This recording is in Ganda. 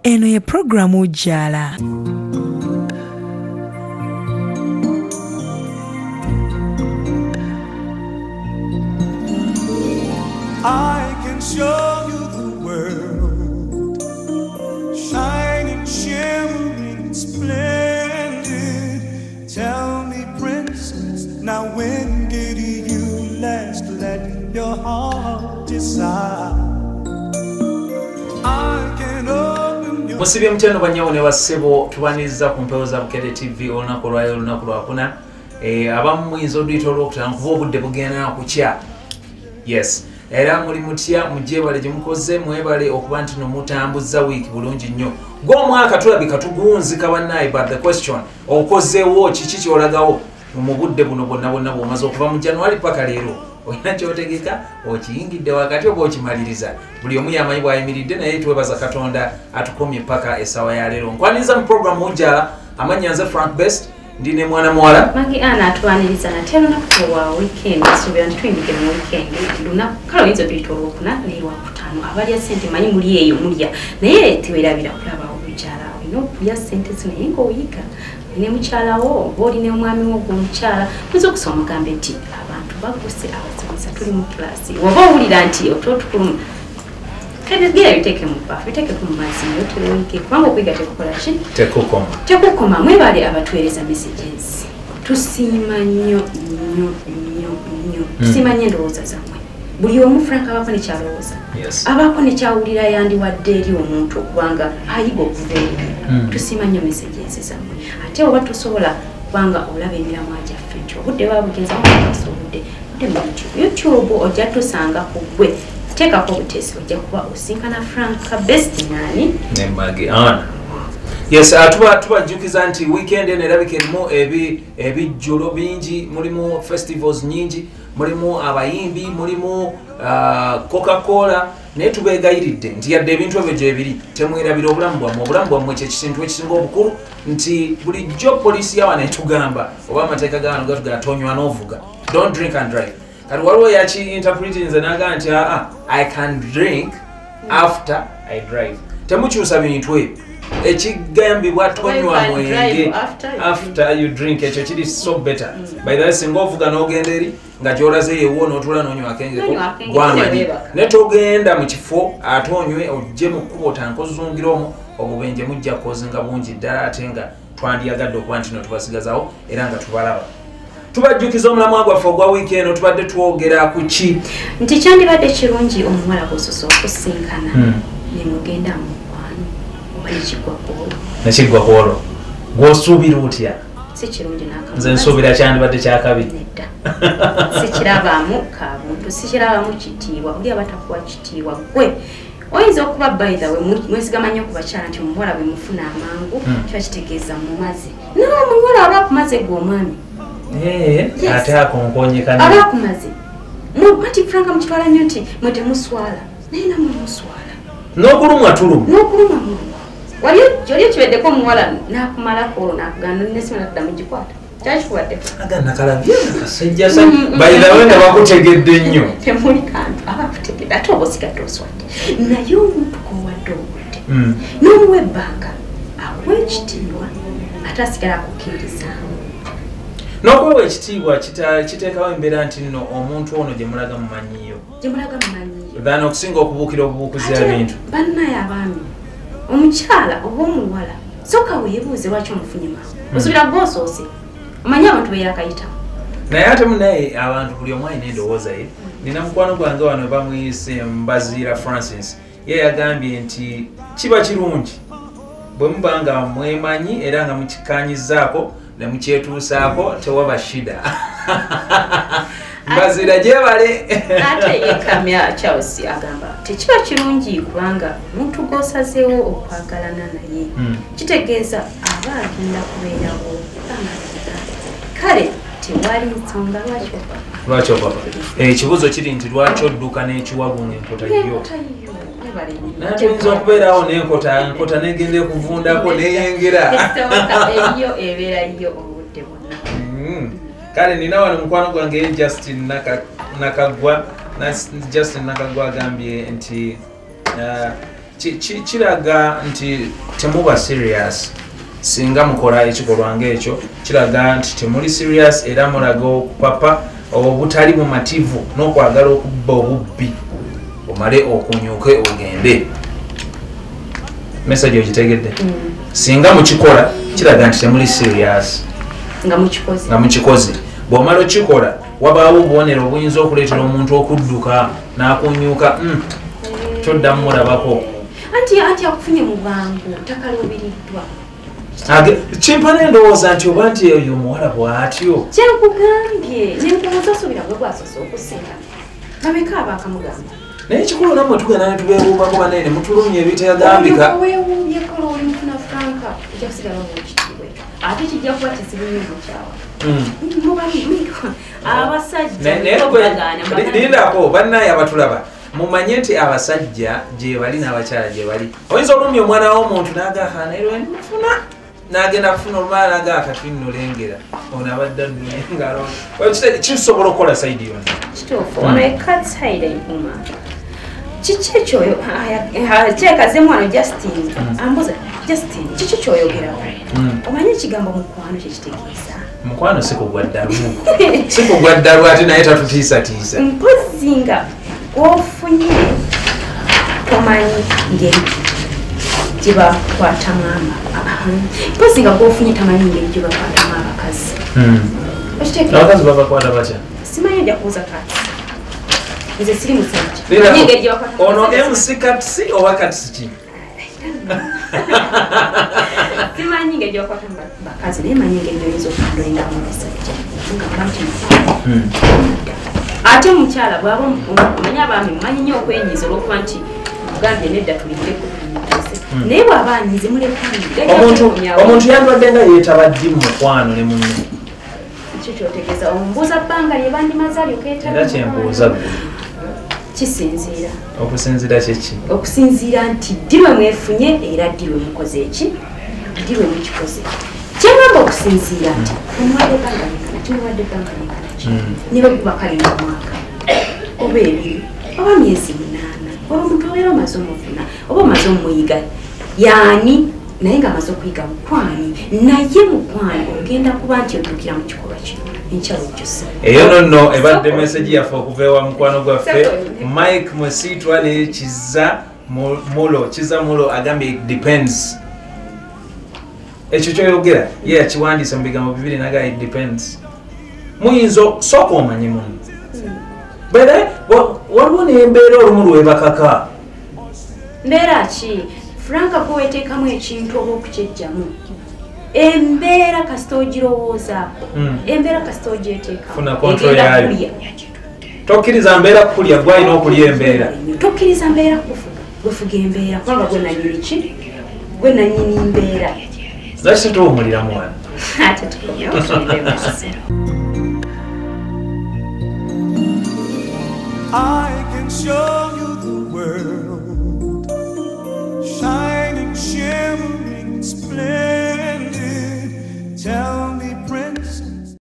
eno ye programu Ujala. I can show you the world, shining, shimmering, splendid. Tell me, princess, now when did you last let your heart decide? I can open your... Musibye mchano banyawo ne basebo tubaniza ku mpewo za Bukede TV olunaku lwayo olunaku lwakuna abamu muyinza oduyita olwokutaano kuba obudde bugenda na kukya. Yes. Era muli mutya mujebale gye mukoze mwebale okuba nti nomutambuza wiiki bulungi nnyo. Gw'omwaka tulabika tugunzika bannaye, but the question okozeewo kiki kyolagawo mu budde buno bwonna bw'omaze okuva mu January paka leero. Olina kyotegeka okiyingidde wakati oba okimaliriza. Buli omu yamanyi bw'ayimiridde naye twebaza Katonda atukomye paka essaawa ya leero. Nkwaniriza mu programu Ujala, amannya nze Frank Best. Ndine mwana mwala Magi ana atwaniriza na tero na kwa weekend subira ntwindike mu weekend luna kalo inzo twitoro kuna lero akutano abali ya sente manyi muri eyo mulya naye tiwerabira kulaba Ujala ino kuya sente zine ngo uyika ne mukyalawo boli ne omwami wo mukyala muzo kusoma gambe ti abantu baguse abasomesa tuli mu class woba ulira nti ototukulu Kebigera biteke mu bafu biteke ku mazi yote wiki kwangu kwiga tekola ki tekukoma mwebale abatwereza messages tusimanya nnyo tusimanya endowooza zammwe buli omu Frank abako ne kyalowooza abako ne kyawulira yandi wadde eri omuntu okubanga ayiga okuveera tusimanya messages zammwe ate oba tusobola kubanga olaba emiramu gyaffe nti obudde babugeza mukasobudde mu YouTube ojja tusanga ku gwe Teka kwa utesi ojja kuba osinkana Frank Best nani ne Magi Ana. Yes, tuba jukiza nti weekend erabika erimu ebijjulo bingi, mulimu festivals nyingi, mulimu abayimbi, mulimu Coca-Cola, naye tubeegayiridde nti yadde ebintu ebyo gyebiri temwerabira obulamu bwammwe kyekintu ekisinga obukulu nti bulijjo poliisi yawa netugamba oba amateeka gano gatugamba tonywa n'ovuga. Don't drink and drive. Kati waliwo yaki-interpreting nze naga nti I can drink after I drive. Temukyusa bintu ebyo. Ekigambibwa tonywa mwenge after you drink ekyo kiri so better. By the way singa ovuga n'ogenda eri nga gy'olaze yeewo n'otuula n'onywa akengeko gw'amanyi. Ne togenda mu kifo ate onywe ojje mu kkubo tankozungira omwo obubenje mujja kukozinga bungi ddala ate nga twandiyagadde okuba nti no tubasigazawo era nga tubalaba. Tubajjukiza omulamwa gwaffe ogwa weekend tubadde twogera ku ki nti kyandibadde kirungi omuwala gusoso okusinkana ne mugenda mu mukwano oba nekigwa kwolwo gw'osuubira otya si kirungi n'akamu nze nsuubira kyandibadde kyakabi sikirabamu kabuntu sikirabamu kitiibwa oli abatakuwa kitiibwa gwe oyinza okuba by the way mwesigama nnyo ku bakyala nti omuwala bwe mufuna amangu kiba kitegeeza mumaze n'omuwala aba akumaze gwe omwami ate akonkonyekana abakumaze ati Frank mukitwala nnyo nti mwe temuswala naye namwe muswala n'okulumwa tulumwa wali ekiweddeko omuwala n'akumalako olwo n'akuganda nesima nakuddamu gikwata kyakikuwadde nakalabye akasajjasa bayilawe nga bakutegedde nnyo temuli kantu abakutegedde ate oba osigadde oswadde naye omuntu kowadde obudde n'omuwa ebbanga awa ekitiibwa ate asigala akukkirizamu n'okwewa ekitiibwa kiteekawo embeera nti nno omuntu ono gye mulaga mumanyiyo dana okusinga okubuukira obubuukuzi ebintu bannaye abaami omukyala oba omuwala soka weebuuze lwaki omufunye mangu osubira gw'osoose omanyi abantu beyakayitamu naye ate munaye abantu buli omu alina endowooza ye. Nina mukwano gwange wano bamuyise Mbaziira Francis ye yagambye nti kiba kirungi bwe muba nga mwemanyi era nga mukikanyizaako ne mukyetuusaako tewaba shida. Mbaziira gyebale ate yekamya Charles agamba tekiba kirungi kubanga omuntu gw'osazeewo okwagalana naye kitegeeza aba agenda kubeerawo kale tewali nsonga lwaki opapa ekibuzo kiri nti lwaki odduka n'ekiwagu ng'enkota yo natuyinza okubeerawo n'enkota negenda ekuvundako neyengera eyo ebeerayo obudde bwonna kale nina wano mukwano gwange Justin Nakagwa agambye nti kiraga nti temuba serious singa mukola ekikolwa ng'ekyo kiraga nti temuli serious era mulaga okupapa obutali bumativu n'okwagala okubba obubbi omale okunyuke ogende message ogitegedde singa mukikola kiraga nti temuli serious nga mukikoze bw'omala okikola wabaawo obubonero obuyinza okuleetera omuntu okudduka n'akunyuka toddamu mulabako anti akufunye mu bwangu takalubiriddwa kimpa n'endowooza nti oba nti oyo omuwala bw'atyo kyenkugambye nenkubuuza osuubira gwe gwasoose okusinga babeka abaakamugamba naye kikulu nammwe tugenda ne tubeewuubako banene mutulumya ebitayagambika weewuubye kola oli mufuna franka ojja kusigala obukitiibwe ate kijja kuba kizibu nnyo mukyawa abasajjalindako bannaye abatulaba mumanye nti abasajja gye bali n'abakyala gye bali oyinza olumya omwana w'omuntu n'agahanayirwenfuna n'agenda kufuna olumala naga akatinolengera ono abadde engalo kisobola okukola saidi yonna kituufu ono ekasaida empuma kiki ekyoyo kyekazemu wano Justin ambuza Justin kiki kyoyogerako omanyi ekigambo mukwano kyekitegeeza mukwano sikugwa ddalu ate naye tatutiisatiisa mpozi nga ofunye tomanyi ngeri gye bakwatamu mpozi nga gwofunye tamanyi ngeri gye bakwatamu abakazi abakazi babakwata batya simanyi nja kubuuza kati nze siri musajja ono MC katisi oba katisi ki simanyi ngeri gye bakwatamu bakazi naye manyi ngeri gyoyinza okukandolengamu abasajja ate mukyala bwaba omanyi abaami mumanyi nnyo okwenyiza olwokuba nti mugambye nedda tuliddeku naye bw'aba anyize omuntu yandwadde nga yeetaba ddi mu mukwano ne munne ekyo kyotegeeza omumbuuza bbanga lye bandimaze alyokeera kyembuuza kisinziira okusinziira kyeki okusinziira nti ddi lwe mwefunye era ddi lwe mukoze eki ddi lwe mukikoze kyengamba okusinziira nti omuwadde bbanga nekana kimuwadde bbanga nekana niba kubakalina omwaka oba ebiri oba myezi 8 oba omuntu obeera omaze omufuna oba omaze omuyiga yaani naye nga amaze okuyiga mukwani naye mukwani ogenda kuba nti otuukira mu kikolwa kino enkyalo gyose eyo nonno ebadde meseji yaffe okuva ewa mukwano gwaffe Mike Mwesiitwa ne Kiza Mulo agambye it depends ekyo kyoyogera ye yakiwandiisa mu bigambo bibiri naga it depends muyinza sooka omanyi munno bere waliwo n'embeera olumu lwebakaka mbeera ki franka gwe weteekamu ekintu oba okukyejjamu embeera kasita ogirowoozaako embeera kasita ogyeteekamu funa kontrol yayo tokkiriza mbeera kukulya gwalina okulya embeera tokkiriza mbeera kufuga gwefuga embeera kubanga gwe nanyini ki gwe nanyini mbeera lwaki tuwumulira mwana ate tukomyeotuire I can show